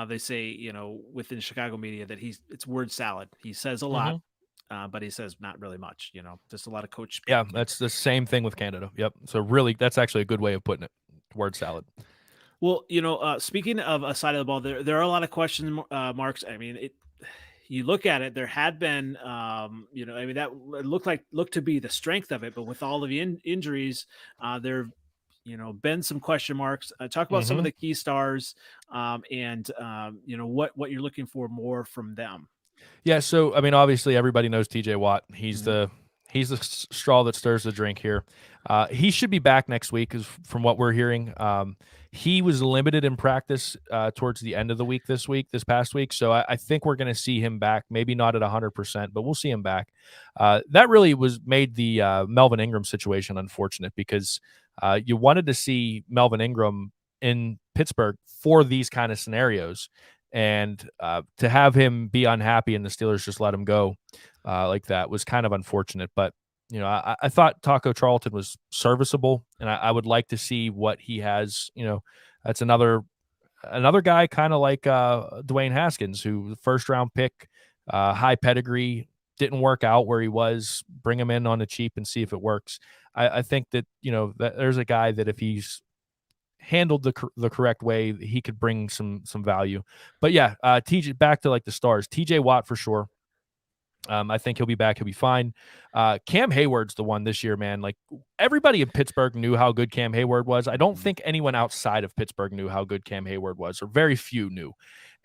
they say, within Chicago media that it's word salad. He says a lot, Mhm. but he says not really much, just a lot of coach speak. Yeah, that's the same thing with Canada. Yep. So really, that's actually a good way of putting it. Word salad. Well, speaking of a side of the ball, there are a lot of question marks. I mean, you look at it, there had been, I mean, that looked to be the strength of it, but with all of the injuries, there, been some question marks. Talk about some of Mhm. the key stars, and what you're looking for more from them. Yeah, so I mean, obviously everybody knows TJ Watt. He's Mhm. the straw that stirs the drink here. He should be back next week, from what we're hearing. He was limited in practice towards the end of the week this past week. So I think we're going to see him back. Maybe not at 100%, but we'll see him back. That really made the Melvin Ingram situation unfortunate because you wanted to see Melvin Ingram in Pittsburgh for these kind of scenarios. And to have him be unhappy and the Steelers just let him go like that was kind of unfortunate. But, I thought Taco Charlton was serviceable, and I would like to see what he has. That's another guy kind of like Dwayne Haskins, who the first round pick, high pedigree, didn't work out where he was. Bring him in on the cheap and see if it works. I think that, that there's a guy that if he's handled the correct way, he could bring some value. But yeah, TJ, back to like the stars, TJ Watt for sure. I think he'll be back. He'll be fine. Cam Hayward's the one this year, man. Like everybody in Pittsburgh knew how good Cam Hayward was. I don't think anyone outside of Pittsburgh knew how good Cam Hayward was, or very few knew.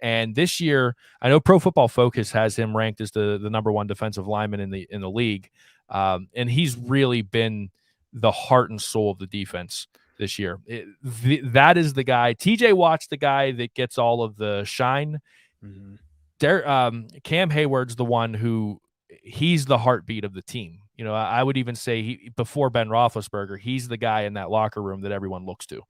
And this year, I know Pro Football Focus has him ranked as the number one defensive lineman in the league, and he's really been the heart and soul of the defense this year. That is the guy. TJ Watt's the guy that gets all of the shine. Mm-hmm. Cam Hayward's the one who he's the heartbeat of the team. I would even say before Ben Roethlisberger, he's the guy in that locker room that everyone looks to.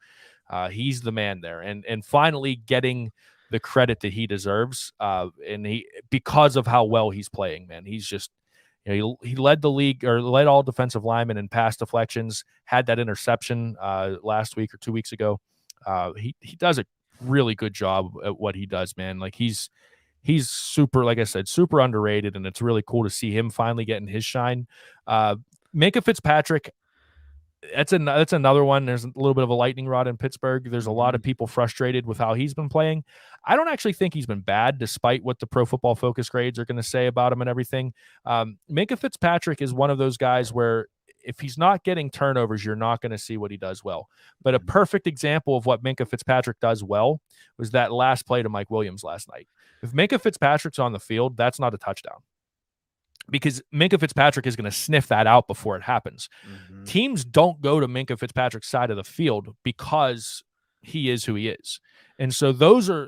He's the man there, and finally getting the credit that he deserves. And because of how well he's playing, man, he's just, he led the league, or led all defensive linemen in pass deflections. Had that interception last week or 2 weeks ago. He does a really good job at what he does, man. Like he's he's super, like I said, super underrated, and it's really cool to see him finally getting his shine. Minkah Fitzpatrick, that's another one. There's a little bit of a lightning rod in Pittsburgh. There's a lot of people frustrated with how he's been playing. I don't actually think he's been bad, despite what the Pro Football Focus grades are going to say about him and everything. Minkah Fitzpatrick is one of those guys where if he's not getting turnovers, you're not going to see what he does well. But a perfect example of what Minkah Fitzpatrick does well was that last play to Mike Williams last night. If Minkah Fitzpatrick's on the field, that's not a touchdown, because Minkah Fitzpatrick is going to sniff that out before it happens. Teams don't go to Minkah Fitzpatrick's side of the field because he is who he is. And so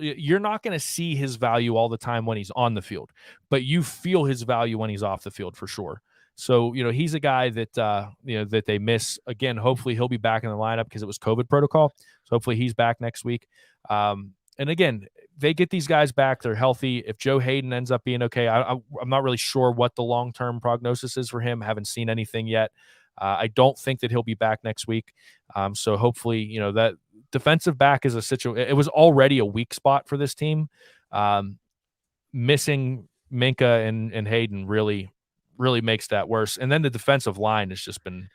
you're not going to see his value all the time when he's on the field, but you feel his value when he's off the field for sure. So, he's a guy that, that they miss. Again, hopefully he'll be back in the lineup because it was COVID protocol. So hopefully he's back next week. And again, they get these guys back. They're healthy. If Joe Hayden ends up being okay, I'm not really sure what the long-term prognosis is for him. I haven't seen anything yet. I don't think that he'll be back next week. So hopefully, that defensive back is a situation. It was already a weak spot for this team. Missing Minkah and Hayden really makes that worse. And then the defensive line has just been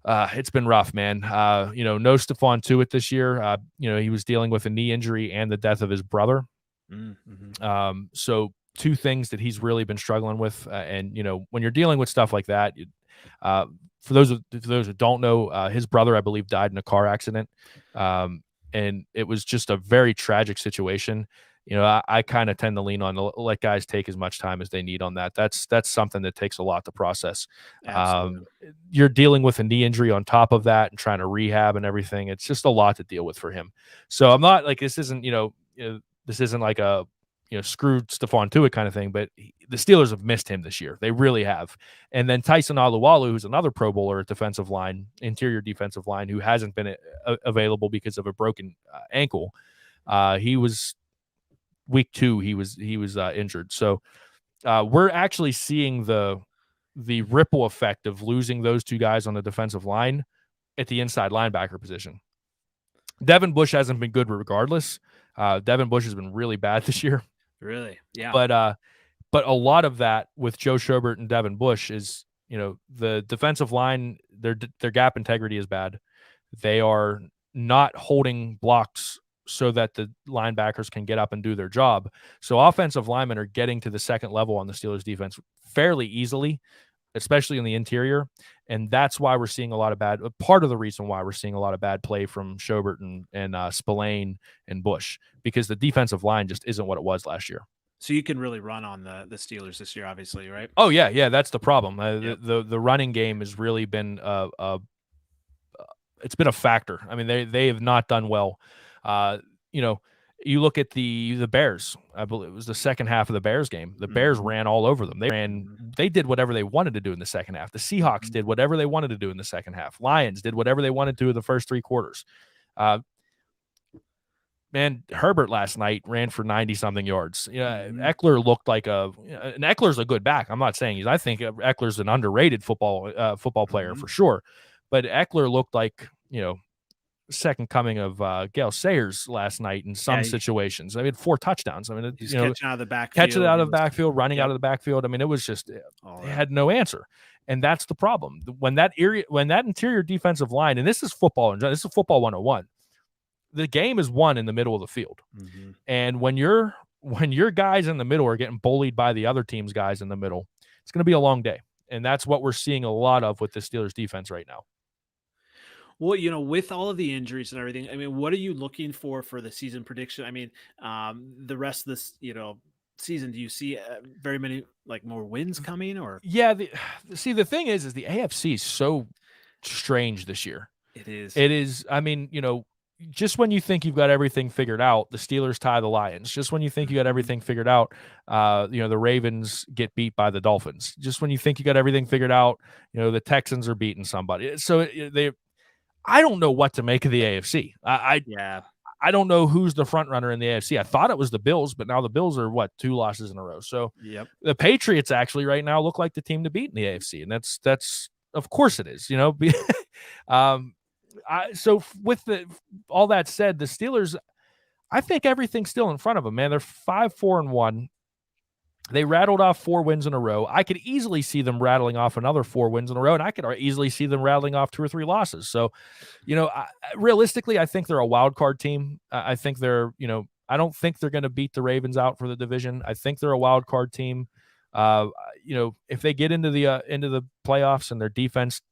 it's been rough, man. No Stephon Tuitt this year. He was dealing with a knee injury and the death of his brother. So two things that he's really been struggling with. And when you're dealing with stuff like that, for those who don't know, his brother, I believe, died in a car accident. And it was just a very tragic situation. I kind of tend to lean on to let guys take as much time as they need on that. That's something that takes a lot to process. You're dealing with a knee injury on top of that and trying to rehab and everything. It's just a lot to deal with for him. So I'm not like, this isn't like a, screwed Stephon Tuitt kind of thing, but the Steelers have missed him this year. They really have. And then Tyson Alualu, who's another Pro Bowler at defensive line, interior defensive line, who hasn't been available because of a broken ankle. He was week 2, he was injured. So we're actually seeing the ripple effect of losing those two guys on the defensive line at the inside linebacker position. Devin Bush hasn't been good regardless. Devin Bush has been really bad this year. Really? Yeah. But a lot of that with Joe Schobert and Devin Bush is, the defensive line, their gap integrity is bad. They are not holding blocks so that the linebackers can get up and do their job. So offensive linemen are getting to the second level on the Steelers defense fairly easily, especially in the interior. And that's why we're seeing part of the reason why we're seeing a lot of bad play from Schobert and Spillane and Bush, because the defensive line just isn't what it was last year. So you can really run on the Steelers this year, obviously, right? Oh yeah. That's the problem. The running game has really been, it's been a factor. I mean, they have not done well. You look at the Bears. I believe it was the second half of the Bears game. The Bears ran all over them. They did whatever they wanted to do in the second half. The Seahawks did whatever they wanted to do in the second half. Lions did whatever they wanted to in the first 3 quarters. Herbert last night ran for 90-something yards. Eckler looked like and Eckler's a good back. I'm not saying I think Eckler's an underrated football player for sure, but Eckler looked like second coming of Gale Sayers last night in some situations. I mean, 4 touchdowns. I mean, he's catching out of the backfield, running out of the backfield. I mean, it was just they had no answer, and that's the problem. When that interior defensive line, and this is football, and this is football 101. The game is won in the middle of the field, and when your guys in the middle are getting bullied by the other team's guys in the middle, it's going to be a long day, and that's what we're seeing a lot of with the Steelers defense right now. Well, with all of the injuries and everything, I mean, what are you looking for the season prediction? I mean, the rest of this, season, do you see very many more wins coming? Or yeah, the thing is the AFC is so strange this year. It is. I mean, just when you think you've got everything figured out, the Steelers tie the Lions. Just when you think you got everything figured out, the Ravens get beat by the Dolphins. Just when you think you got everything figured out, the Texans are beating somebody. So I don't know what to make of the AFC. I don't know who's the front runner in the AFC. I thought it was the Bills, but now the Bills are 2 losses in a row. So the Patriots actually right now look like the team to beat in the AFC, and that's of course it is. So with all that said, the Steelers, I think everything's still in front of them, man. They're 5-4-1. They rattled off 4 wins in a row. I could easily see them rattling off another 4 wins in a row, and I could easily see them rattling off 2 or 3 losses. So, realistically, I think they're a wild card team. I think they're, I don't think they're going to beat the Ravens out for the division. I think they're a wild card team. If they get into the playoffs and their defense,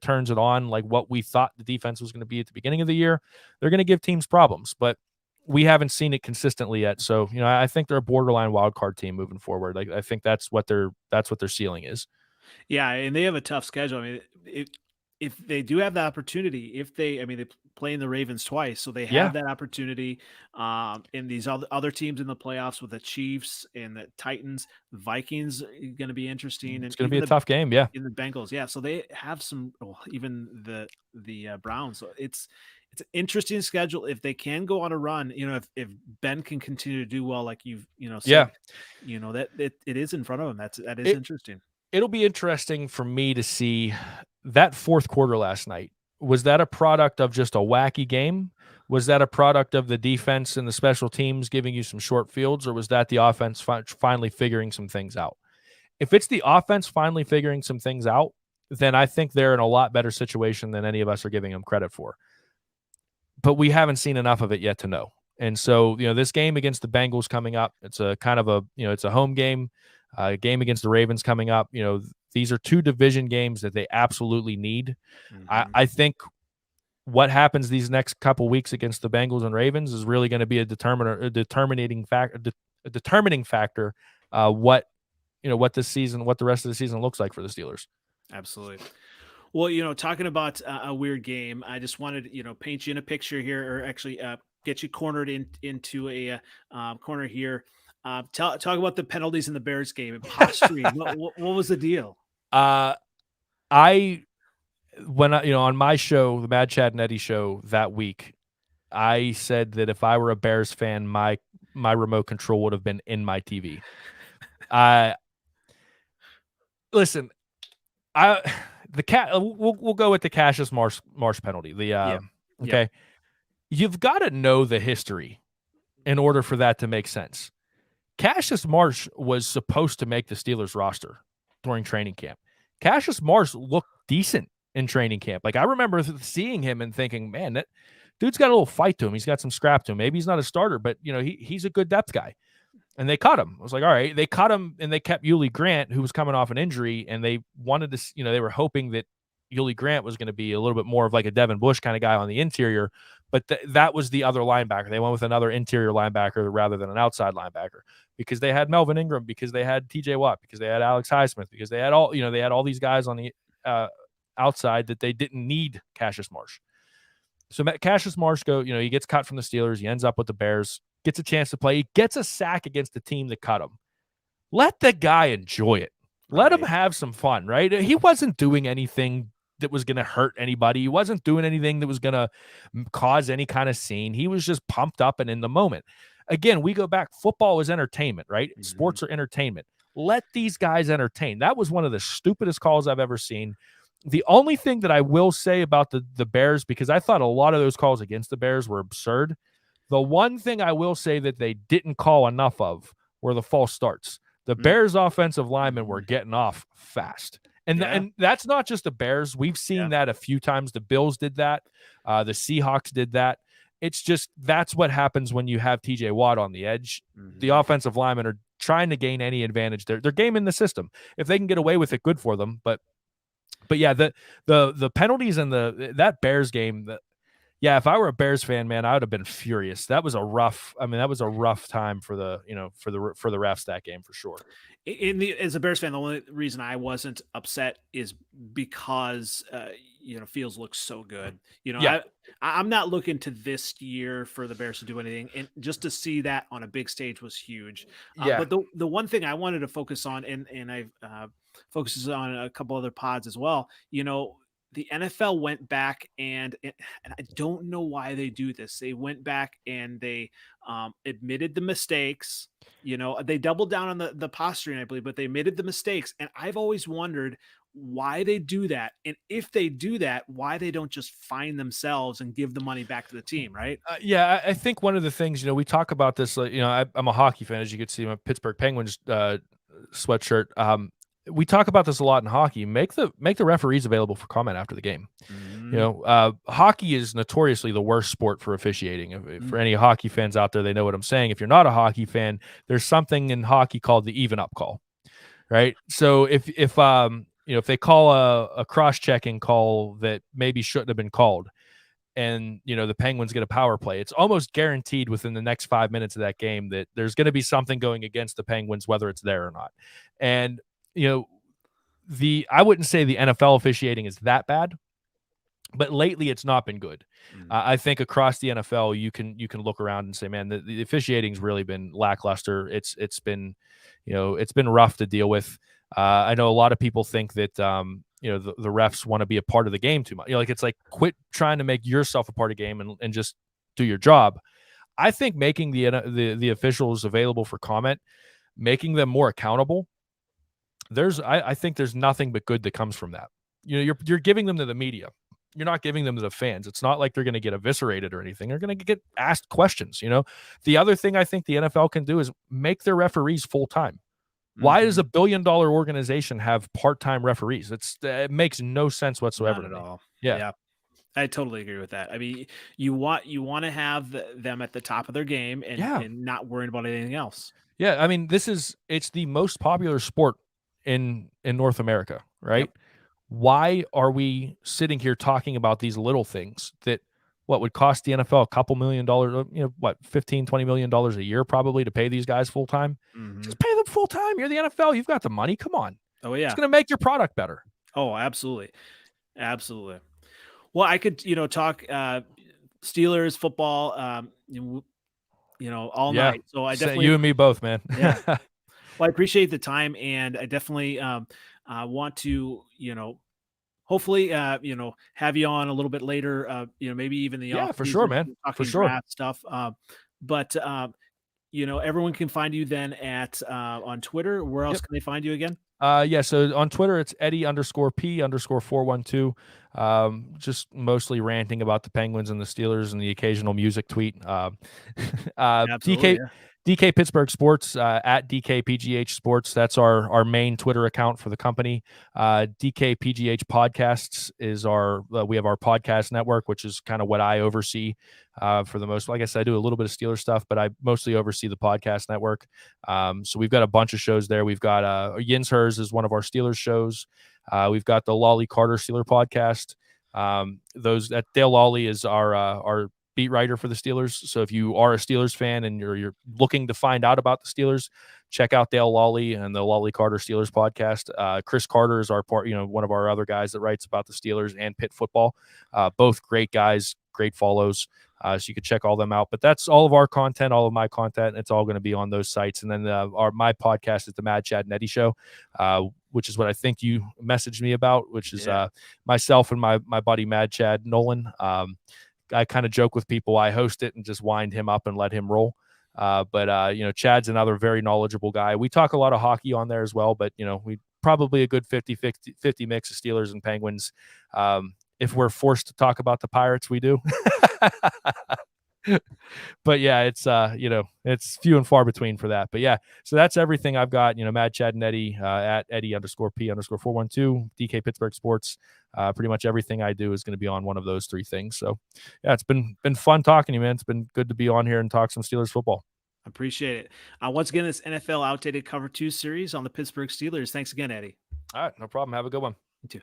turns it on like what we thought the defense was going to be at the beginning of the year, they're going to give teams problems. But we haven't seen it consistently yet. So, I think they're a borderline wild card team moving forward. Like, I think that's what their ceiling is. Yeah, and they have a tough schedule. I mean, if they do have the opportunity, they play in the Ravens twice, so they have that opportunity. And these other teams in the playoffs with the Chiefs and the Titans, Vikings, going to be interesting. It's And going to be a even tough game. Yeah. in the Bengals. Yeah. So they have some, even the Browns. So it's an interesting schedule. If they can go on a run, if Ben can continue to do well, like you've, said, that it is in front of him. That is interesting. It'll be interesting for me to see that fourth quarter last night. Was that a product of just a wacky game? Was that a product of the defense and the special teams giving you some short fields, or was that the offense finally figuring some things out? If it's the offense finally figuring some things out, then I think they're in a lot better situation than any of us are giving them credit for. But we haven't seen enough of it yet to know. And so, this game against the Bengals coming up, it's a kind of a, it's a home game, game against the Ravens coming up. These are 2 division games that they absolutely need. Mm-hmm. I think what happens these next couple weeks against the Bengals and Ravens is really going to be a determining factor what this season, what the rest of the season looks like for the Steelers. Absolutely. Well, talking about a weird game, I just wanted to, paint you in a picture here, or actually get you cornered into a corner here. Talk about the penalties in the Bears game and posturing. what was the deal? On my show, the Mad Chad and Eddie show that week, I said that if I were a Bears fan, my remote control would have been in my TV. Listen, we'll go with the Cassius Marsh penalty. Okay. You've got to know the history in order for that to make sense. Cassius Marsh was supposed to make the Steelers roster during training camp. Cassius Marsh looked decent in training camp. Like, I remember seeing him and thinking, man, that dude's got a little fight to him. He's got some scrap to him. Maybe he's not a starter, but he's a good depth guy. And they cut him. I was like, all right. They cut him, and they kept Yuli Grant, who was coming off an injury, and they wanted to, they were hoping that Yuli Grant was going to be a little bit more of like a Devin Bush kind of guy on the interior, but that was the other linebacker. They went with another interior linebacker rather than an outside linebacker, because they had Melvin Ingram, because they had TJ Watt, because they had Alex Highsmith, because they had all these guys on the outside that they didn't need Cassius Marsh. So Cassius Marsh he gets cut from the Steelers. He ends up with the Bears, gets a chance to play. He gets a sack against the team that cut him. Let the guy enjoy it. Let him have some fun, right? He wasn't doing anything that was going to hurt anybody. He wasn't doing anything that was going to cause any kind of scene. He was just pumped up and in the moment. Again, we go back. Football is entertainment, right? Mm-hmm. Sports are entertainment. Let these guys entertain. That was one of the stupidest calls I've ever seen. The only thing that I will say about the Bears, because I thought a lot of those calls against the Bears were absurd, the one thing I will say that they didn't call enough of were the false starts. The Bears offensive linemen were getting off fast. And that's not just the Bears. We've seen that a few times. The Bills did that. The Seahawks did that. It's just, that's what happens when you have TJ Watt on the edge. Mm-hmm. The offensive linemen are trying to gain any advantage. They're gaming the system. If they can get away with it, good for them. But yeah, the penalties in that Bears game, if I were a Bears fan, man, I would have been furious. That was a rough time for the refs that game, for sure. As a Bears fan, the only reason I wasn't upset is because Fields looks so good. I'm not looking to this year for the Bears to do anything, and just to see that on a big stage was huge. But the one thing I wanted to focus on, and I've focuses on a couple other pods as well. The NFL went back and I don't know why they do this. They went back and they admitted the mistakes. They doubled down on the posturing, I believe, but they admitted the mistakes. And I've always wondered, why they do that, and if they do that, why they don't just fine themselves and give the money back to the team, right? Yeah, I think one of the things, we talk about this, I'm a hockey fan, as you can see, my Pittsburgh Penguins sweatshirt. We talk about this a lot in hockey. Make the referees available for comment after the game. Hockey is notoriously the worst sport for officiating. For any hockey fans out there, they know what I'm saying. If you're not a hockey fan, there's something in hockey called the even up call, right? So if they call a cross-checking call that maybe shouldn't have been called, and the Penguins get a power play, it's almost guaranteed within the next 5 minutes of that game that there's going to be something going against the Penguins, whether it's there or not. And I wouldn't say the NFL officiating is that bad, but lately it's not been good. I think across the NFL, you can look around and say, man, the officiating's really been lackluster. It's been rough to deal with. I know a lot of people think that the refs want to be a part of the game too much. It's like, quit trying to make yourself a part of the game and just do your job. I think making the officials available for comment, making them more accountable, I think there's nothing but good that comes from that. You're giving them to the media. You're not giving them to the fans. It's not like they're going to get eviscerated or anything. They're going to get asked questions. The other thing I think the NFL can do is make their referees full-time. Why does a $1 billion organization have part-time referees? It makes no sense whatsoever Not to at me. all. Yeah. I totally agree with that. I mean, you want to have them at the top of their game and not worrying about anything else. Yeah, I mean, it's the most popular sport in North America, right? Yep. Why are we sitting here talking about these little things that would cost the NFL a couple $1 million, $15-20 million a year probably to pay these guys full time? Just pay them full time. You're the NFL. You've got the money. Come on. Oh yeah. It's going to make your product better. Oh, absolutely. Absolutely. Well, I could, talk Steelers football, all night. So I definitely, you and me both, man. Yeah. Well, I appreciate the time, and I definitely want to, hopefully, have you on a little bit later. Maybe even the for sure, man. For sure. Draft stuff. But everyone can find you then at on Twitter. Where else can they find you again? So on Twitter, it's Eddie_P_412. Just mostly ranting about the Penguins and the Steelers and the occasional music tweet. DK Pittsburgh Sports, at DKPGH Sports. That's our main Twitter account for the company. DKPGH Podcasts is we have our podcast network, which is kind of what I oversee for the most. Like I said, I do a little bit of Steelers stuff, but I mostly oversee the podcast network. So we've got a bunch of shows there. We've got Yins Hers is one of our Steelers shows. We've got the Lolly Carter Steeler podcast. Dale Lawley is our beat writer for the Steelers. So if you are a Steelers fan and you're looking to find out about the Steelers, check out Dale Lawley and the Lolly Carter Steelers podcast. Chris Carter is one of our other guys that writes about the Steelers and Pitt football. Both great guys, great follows. So you can check all them out. But that's all of our content, all of my content. It's all going to be on those sites. And then my podcast is the Mad Chad and Eddie Show, which is what I think you messaged me about, which is myself and my buddy Mad Chad Nolan. I kind of joke with people. I host it and just wind him up and let him roll. But Chad's another very knowledgeable guy. We talk a lot of hockey on there as well, but we probably a good 50 mix of Steelers and Penguins. If we're forced to talk about the Pirates, we do. But yeah, it's it's few and far between for that. But yeah, so that's everything I've got. Mad Chad and Eddie at Eddie_P_412, DK Pittsburgh Sports. Pretty much everything I do is going to be on one of those three things. So yeah, it's been fun talking to you, man. It's been good to be on here and talk some Steelers football. Appreciate it. Once again, this NFL Outdated Cover 2 series on the Pittsburgh Steelers. Thanks again, Eddie. All right, no problem. Have a good one. You too.